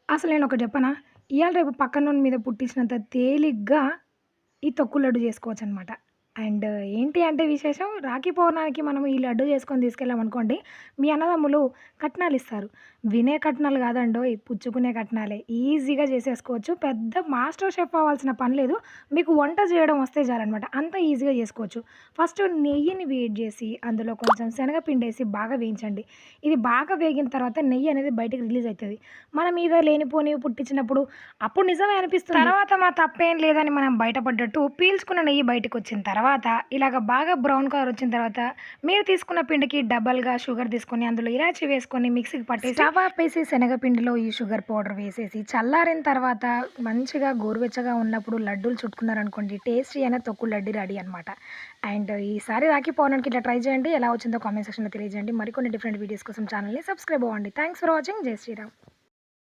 అసలు నేనొకటి చెప్పనా? ఇయాల రేపు పక్కనోని మీద పుట్టించినంత తేలిగ్గా ఈ తొక్కుడు లడ్డు చేసుకోవచ్చనమాట. అండ్ ఏంటి అంటే విశేషం రాఖీ పౌర్ణానికి మనం ఈ లడ్డు చేసుకొని తీసుకెళ్ళామనుకోండి, మీ అన్నదమ్ములు కట్నాలిస్తారు. వినే కట్నాలు కాదండోయ్! పుచ్చుకునే కట్నాలే. ఈజీగా చేసేసుకోవచ్చు. పెద్ద మాస్టర్ షెఫ్ అవ్వాల్సిన పని లేదు. మీకు వంట చేయడం వస్తే చాలనమాట. అంత ఈజీగా చేసుకోవచ్చు. ఫస్ట్ నెయ్యిని వేడి చేసి, అందులో కొంచెం శనగపిండేసి బాగా వేయించండి. ఇది బాగా వేగిన తర్వాత నెయ్యి అనేది బయటకి రిలీజ్ అయితది. మన మీద లేనిపోనివి పుట్టించినప్పుడు అప్పుడు నిజమే అనిపిస్తుంది. తర్వాత మా తప్పేం లేదని మనం బయటపడ్డట్టు పీల్చుకున్న నెయ్యి బయటకొచ్చిన తర్వాత ఇలాగ బాగా బ్రౌన్ కలర్ వచ్చిన తర్వాత మీరు తీసుకున్న పిండికి డబల్‌గా షుగర్ తీసుకొని అందులో ఇలాచీ వేసుకొని మిక్సీకి పట్టేసి స్టవ్ ఆపేసి శనగపిండిలో ఈ షుగర్ పౌడర్ వేసేసి చల్లారిన తర్వాత మంచిగా గోరువెచ్చగా ఉన్నప్పుడు లడ్డూలు చుట్టుకున్నారనుకోండి టేస్టీ అయిన తొక్కుడు లడ్డు రెడీ అనమాట. అండ్ ఈసారి రాఖీ పౌర్ణమికి ఇట్లా ట్రై చేయండి. ఎలా వచ్చిందో కామెంట్ సెక్షన్‌లో తెలియజేయండి. మరికొన్ని డిఫరెంట్ వీడియోస్ కోసం ఛానల్‌ని సబ్స్క్రైబ్ అవ్వండి. Thanks for watching. జై శ్రీరామ్.